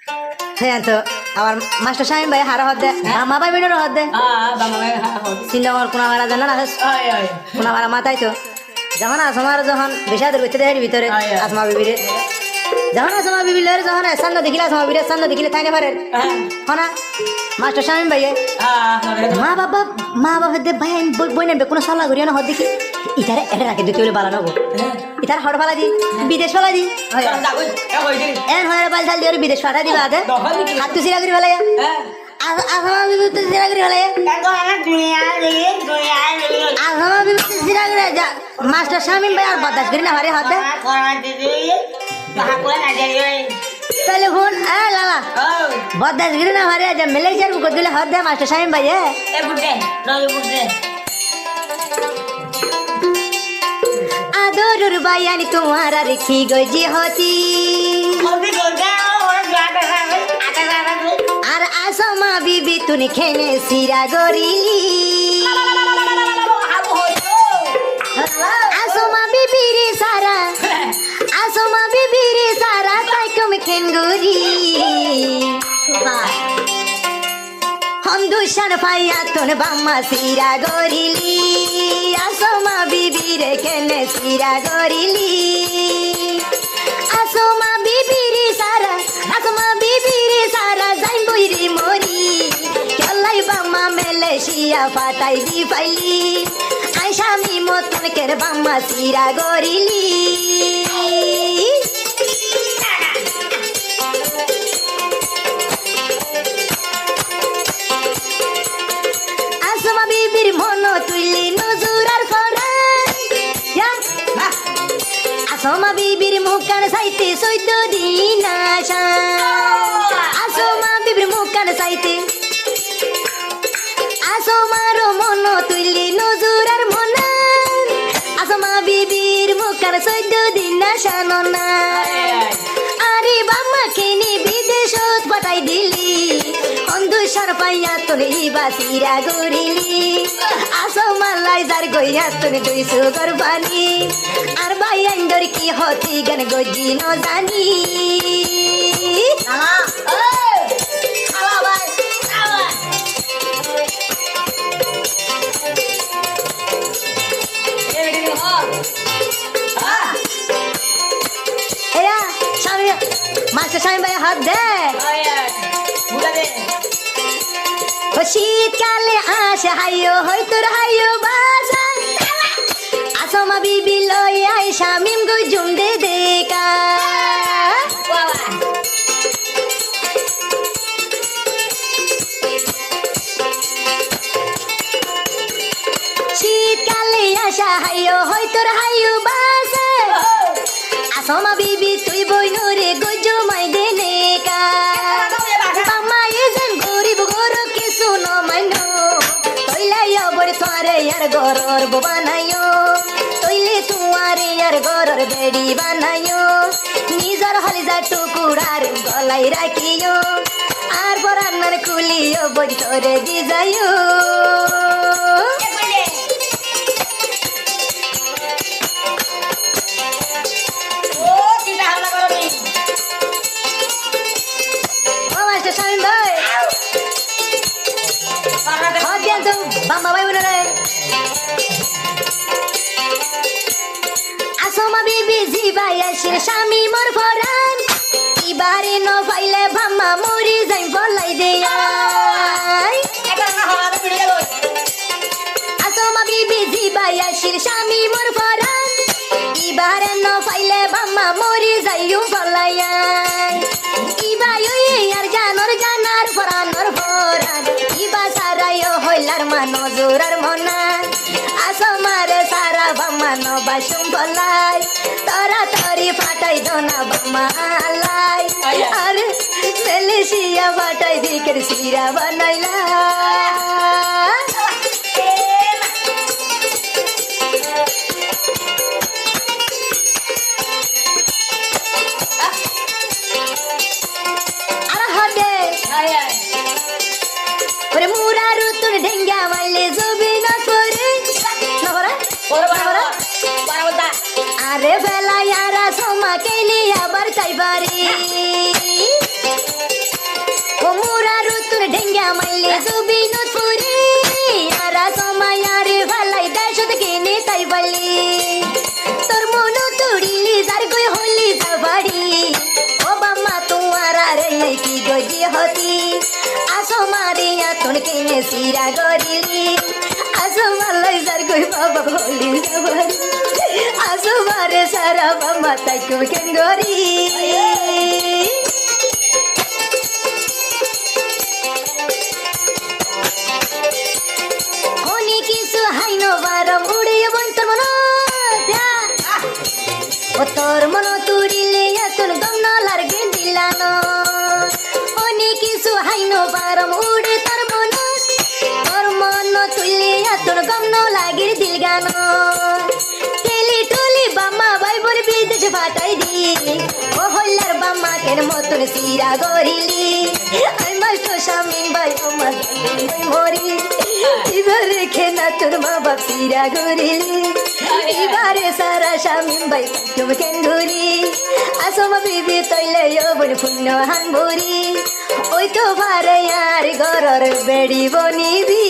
হ্যাঁ তো আমার মাস্টার সাহেব ভাই হারা হদ দে মা ভাই বোনের হদ দে চিন্তা কর কোনা মারা জানা না কোনা মারা মাথায় তো যখন আসমার যখন বেশাদের করতে দেয় ভিতরে আসমা বিবিরে যখন আসমা বিবিলের যখন সান্দ দেখিলে আসমা বিবিরের সান্দ দেখিলে তাই না পারে হনা মাস্টার সাহেব ভাই মা বাবা দে ভাই বই নেবে কোনো সাল্লা করিও না হদ দেখি ইতারে এটা রাখে দুটি হলে বালা নেবো ইতার হট ফালা দি বিদেশ ফালা দি এন হয়ে বাল চাল দিয়ে বিদেশ ফাটা দিবা আগে হাত তো সিরা করি ফেলে আসমা বিবি তো সিরা করি ফেলে আসমা বিবি তো সিরা করে যা মাস্টার শামিম ভাই আর বদাস করি না হারে হাত দে তাহলে ফোন লালা বদাস করি না হারে যা মালয়েশিয়ার বুক দিলে হাত দে মাস্টার শামিম ভাই আদরুর বায়ানি তোমার আর কি গজি হতি আর আসমা বিবি তুনি খেনে সিরা গরিলি আসমা বিবি রে সারা আসমা বিবি রে সারা তাই তুমি খেন গরি হন্দুশান পাইয়া তুন বাম্মা সিরা গরিলি আসমা বিবি রে খেনে সিরা গরিলি আসমা বিবি রে সারা আসমা বিবি রে সারা যাই বইরি মরি চলাই বাম্মা মালয়েশিয়া ফাটাই দি পাইলি আই স্বামী মতন কের বাম্মা সিরা গরিলি আসমা বিবির মন তুইলি নজুরার ফরান আসমা বিবির মুখান সাইতে 14 দিন আশা আসমা বিবির মুখান সাইতে আসমার মন তুইলি নজুরার মনা আসমা বিবির মুখান 14 দিন আশা ননা আরে বাম্মা খেনি বিদেশত পাঠাই দিলি অন্ধুসার পাইয়া তোরে বাসিরা গরিলি আসমালাই যার গইয়া তোরে দুইশো গরবানি আর ভাই আইন্দর কি হতি গান গজি ন জানি মাস্টার সাহেব ভাই হাত দে শীতকালে আসে হাইও হই তোর হাইও বাসা আসমা বিবি লই আই শামিম গো জুমদে দেখা শীতকালে আসা হাইও হই তোর হাইও বাসা আসমা বিবি তুই বই নরে গজো মাই দেনে কা মামা এজন গরিব ঘর কিছু ন মাইনো তইলাই বড় তোরে यार ঘরর বানাইও তইলে তুয়ারে यार ঘরর বেড়ি বানাইও নিজর হলিজা টুকুরার গলাই রাখিও আর বরান্নার খুলিও বড় তোরে দি যাইও বাম্মা ভাই বোনেরা আসমা বিবি জিবাই আসির স্বামী মোর ফরান ইবারে ন পাইলে বাম্মা মরি যাই বলাই দেয়া আসমা বিবি জিবাই আসির স্বামী মোর ফরান ইবারে ন পাইলে বাম্মা মরি যাইও বলাইয়া ইবাই আর জানর জানার ফরানর ফরান ইবা সারাইও হইলার মানো জোরার মনা আসমারে সারা বাম্মা ন বাসুম বলাই তরা তরি ফাটাই দোনা বাম্মা আলাই আর মালয়েশিয়া ফাটাই দিকের সিরা বানাইলা মুরারু তোর ঢেঙ্গা মাইলে জবি না করে আরে বেলা ইয়ারা সমা কেলি আবার চাইবারি গজি হতি আসো মারিয়া তোর কেনে সিরা গরিলি আসো মালাই যার কই বাবা বলি যাবারি আসো মারে সারা বাবা তাই কেন গরি অনেক কিছু হাইনো বারম উড়ে বই তোর মন ও তোর মন তুড়িলে তোর গম লাগে দিলানো অনেক কিছু হাইনো বারম উড়ে তোর মন তুললে তোর গম লাগে দিল গানো তেলি টুলি বাম্মা ভাই বলে বিদেশ পাঠাই দি ও হল্লার বাম্মা কেন মতন সিরা গরিলি আই মাস্ট শামিন ভাই আমার মরি এবার রেখে না তোর মা বাপ সিরা গরিলি এবারে সারা শামিন ভাই তুমি কেন ধরি আসমা বিবি তৈলে বোন পুণ্য হান ভরি ওই তো ভারে আর গরর বেড়ি বনিবি